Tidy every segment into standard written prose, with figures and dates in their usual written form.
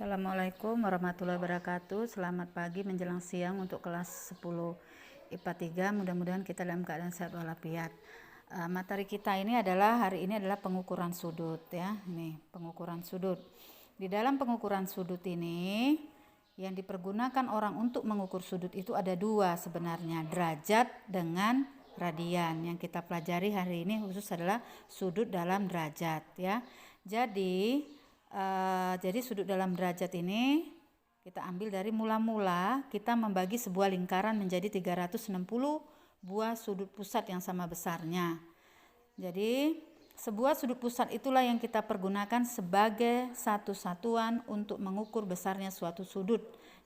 Assalamualaikum warahmatullahi wabarakatuh. Selamat pagi menjelang siang untuk kelas 10 IPA 3. Mudah-mudahan kita dalam keadaan sehat walafiat. Materi kita ini hari ini adalah pengukuran sudut ya. Ini pengukuran sudut. Di dalam pengukuran sudut ini yang dipergunakan orang untuk mengukur sudut itu ada dua sebenarnya, derajat dengan radian. Yang kita pelajari hari ini khusus adalah sudut dalam derajat ya. Jadi sudut dalam derajat ini kita ambil dari mula-mula kita membagi sebuah lingkaran menjadi 360 buah sudut pusat yang sama besarnya. Jadi sebuah sudut pusat itulah yang kita pergunakan sebagai satu satuan untuk mengukur besarnya suatu sudut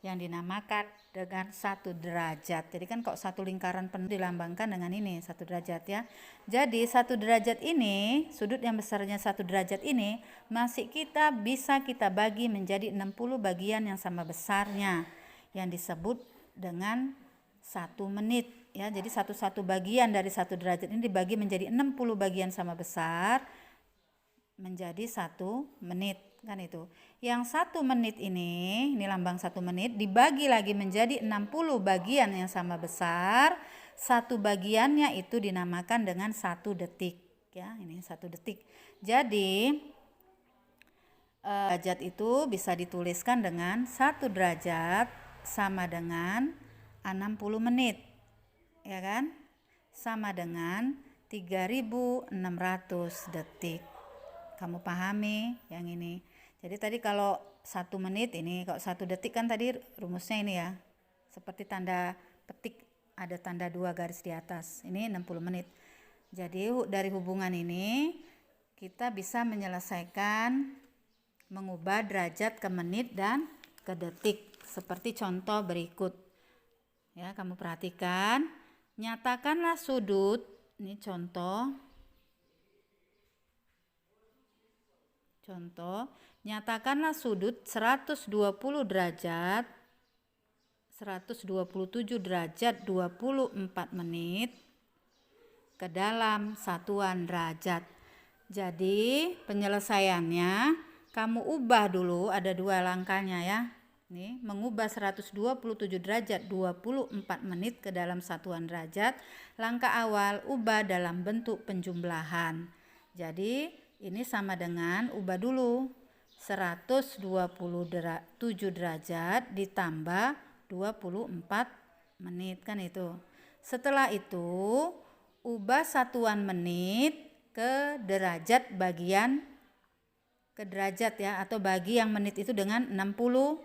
yang dinamakan dengan 1 derajat. Jadi kan kok satu lingkaran penuh dilambangkan dengan ini 1 derajat ya. Jadi 1 derajat ini, sudut yang besarnya 1 derajat ini masih bisa kita bagi menjadi 60 bagian yang sama besarnya yang disebut dengan 1 menit ya. Jadi satu bagian dari 1 derajat ini dibagi menjadi 60 bagian sama besar menjadi 1 menit kan itu. Yang 1 menit ini lambang 1 menit dibagi lagi menjadi 60 bagian yang sama besar. Satu bagiannya itu dinamakan dengan 1 detik ya. Ini 1 detik. Jadi derajat itu bisa dituliskan dengan 1 derajat sama dengan 60 menit ya kan, sama dengan 3600 detik. Kamu pahami yang ini. Jadi tadi kalau 1 menit ini, kalau 1 detik kan tadi rumusnya ini ya, seperti tanda petik ada tanda 2 garis di atas, ini 60 menit. Jadi dari hubungan ini kita bisa menyelesaikan mengubah derajat ke menit dan ke detik seperti contoh berikut ya. Kamu perhatikan, nyatakanlah sudut, ini contoh, nyatakanlah sudut 127 derajat 127 derajat 24 menit ke dalam satuan derajat. Jadi penyelesaiannya kamu ubah dulu, ada 2 langkahnya ya. Nih, mengubah 127 derajat 24 menit ke dalam satuan derajat. Langkah awal, ubah dalam bentuk penjumlahan. Jadi ini sama dengan ubah dulu 127 derajat ditambah 24 menit kan itu. Setelah itu ubah satuan menit ke derajat ke derajat ya, atau bagi yang menit itu dengan 60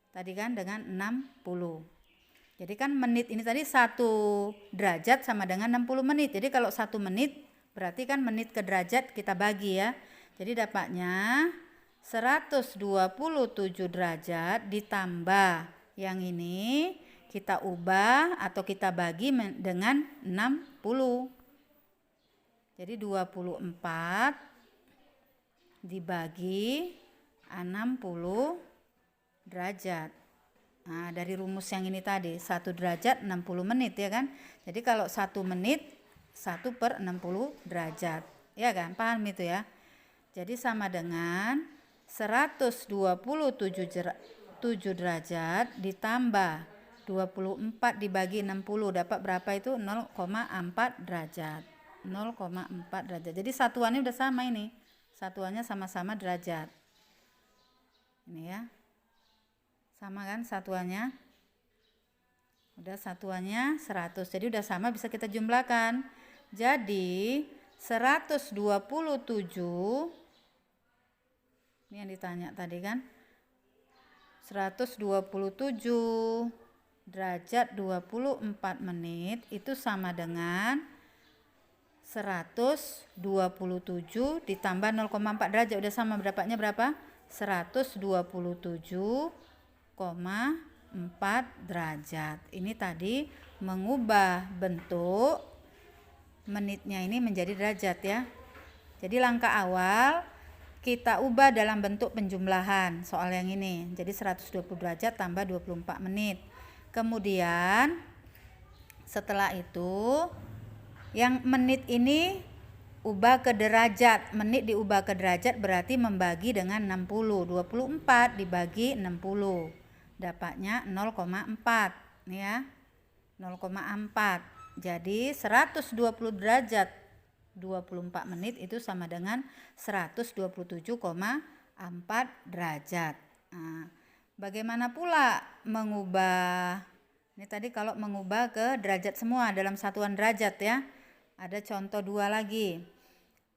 tadi kan, dengan 60. Jadi kan menit ini tadi 1 derajat sama dengan 60 menit. Jadi kalau 1 menit berarti kan menit ke derajat kita bagi ya. Jadi dapatnya 127 derajat ditambah yang ini kita ubah atau kita bagi dengan 60. Jadi 24 dibagi 60 derajat. Nah, dari rumus yang ini tadi 1 derajat 60 menit ya kan. Jadi kalau 1 menit 1/60 derajat ya kan, paham itu ya. Jadi sama dengan 127 derajat ditambah 24 dibagi 60 dapat berapa itu? 0,4 derajat. 0,4 derajat. Jadi satuannya udah sama ini. Satuannya sama-sama derajat. Ini ya. Sama kan satuannya? Udah satuannya 100. Jadi udah sama, bisa kita jumlahkan. Jadi 127 ini yang ditanya tadi kan. 127 derajat 24 menit itu sama dengan 127 ditambah 0,4 derajat. Udah sama, dapatnya berapa? 127,4 derajat. Ini tadi mengubah bentuk menitnya ini menjadi derajat ya. Jadi langkah awal kita ubah dalam bentuk penjumlahan soal yang ini. Jadi 120 derajat tambah 24 menit. Kemudian setelah itu yang menit ini ubah ke derajat. Menit diubah ke derajat berarti membagi dengan 60. 24 dibagi 60. Dapatnya 0,4 ya. 0,4. Jadi 120 derajat 24 menit itu sama dengan 127,4 derajat. Nah, bagaimana pula mengubah, ini tadi kalau mengubah ke derajat semua dalam satuan derajat ya. Ada contoh 2 lagi.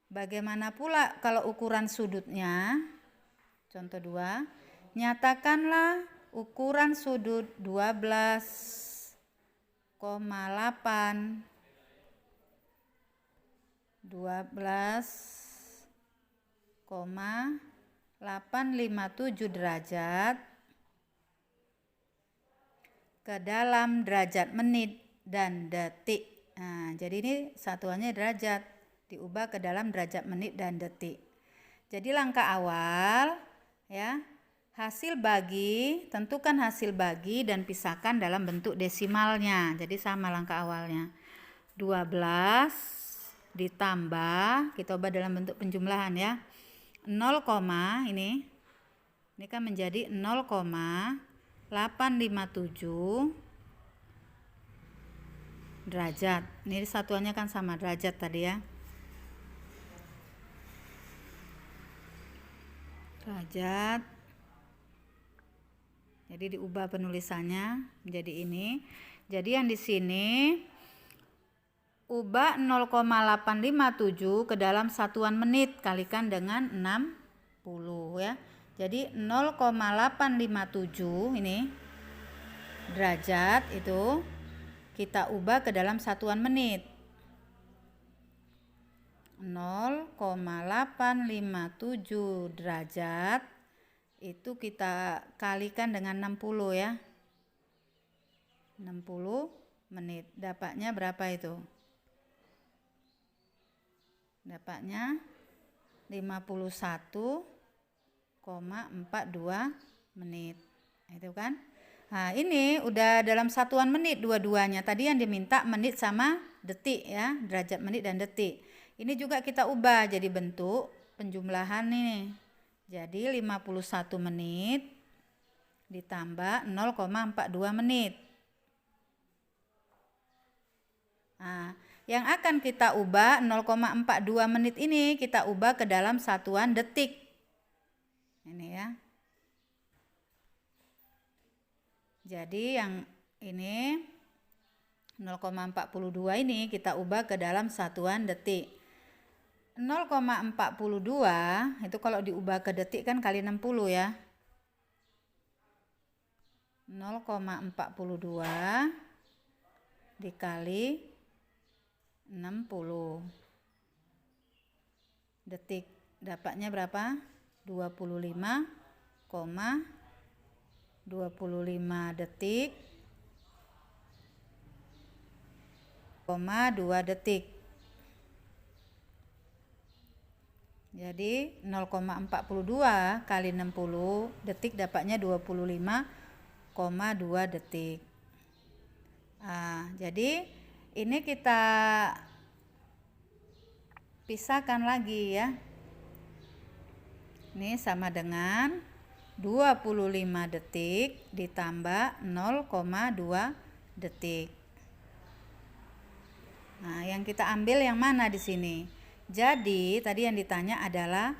Bagaimana pula kalau ukuran sudutnya? Contoh 2. Nyatakanlah ukuran sudut 12,8 12,857 derajat ke dalam derajat menit dan detik. Nah, jadi ini satuannya derajat diubah ke dalam derajat menit dan detik. Jadi langkah awal ya, hasil bagi, tentukan hasil bagi dan pisahkan dalam bentuk desimalnya. Jadi sama langkah awalnya. 12 ditambah, kita ubah dalam bentuk penjumlahan ya. 0, ini kan menjadi 0,857 derajat. Ini satuannya kan sama derajat tadi ya. Derajat. Jadi diubah penulisannya menjadi ini. Jadi yang di sini ubah 0,857 ke dalam satuan menit kalikan dengan 60 ya. Jadi 0,857 ini derajat itu kita ubah ke dalam satuan menit. 0,857 derajat itu kita kalikan dengan 60 ya. 60 menit. Dapatnya berapa itu? Dapatnya 51,42 menit. Itu kan? Nah, ini udah dalam satuan menit dua-duanya. Tadi yang diminta menit sama detik ya, derajat menit dan detik. Ini juga kita ubah jadi bentuk penjumlahan ini. Jadi 51 menit ditambah 0,42 menit. Nah, yang akan kita ubah 0,42 menit ini kita ubah ke dalam satuan detik. Ini ya. Jadi yang ini 0,42 ini kita ubah ke dalam satuan detik. 0,42 itu kalau diubah ke detik kan kali 60 ya. 0,42 dikali 60 detik. Dapatnya berapa? 25 detik, 2 detik. Jadi 0,42 kali 60 detik dapatnya 25,2 detik. Nah, jadi ini kita pisahkan lagi ya. Ini sama dengan 25 detik ditambah 0,2 detik. Nah, yang kita ambil yang mana di sini? Jadi, tadi yang ditanya adalah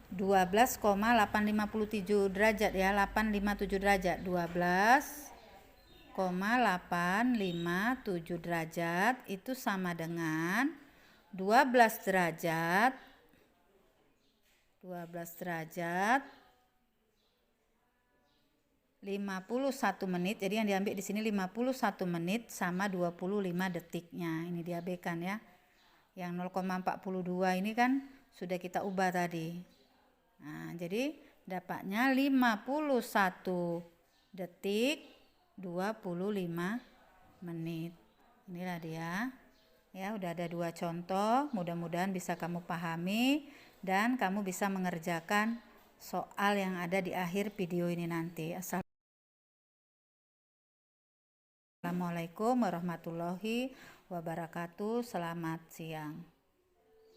12,857 derajat ya, 857 derajat. 12,857 derajat itu sama dengan 12 derajat 51 menit. Jadi yang diambil di sini 51 menit sama 25 detiknya. Ini diabaikan ya. Yang 0,42 ini kan sudah kita ubah tadi. Nah, jadi dapatnya 51 detik 25 menit. Inilah dia. Ya, udah ada 2 contoh. Mudah-mudahan bisa kamu pahami dan kamu bisa mengerjakan soal yang ada di akhir video ini nanti. Assalamualaikum warahmatullahi wabarakatuh. Selamat siang.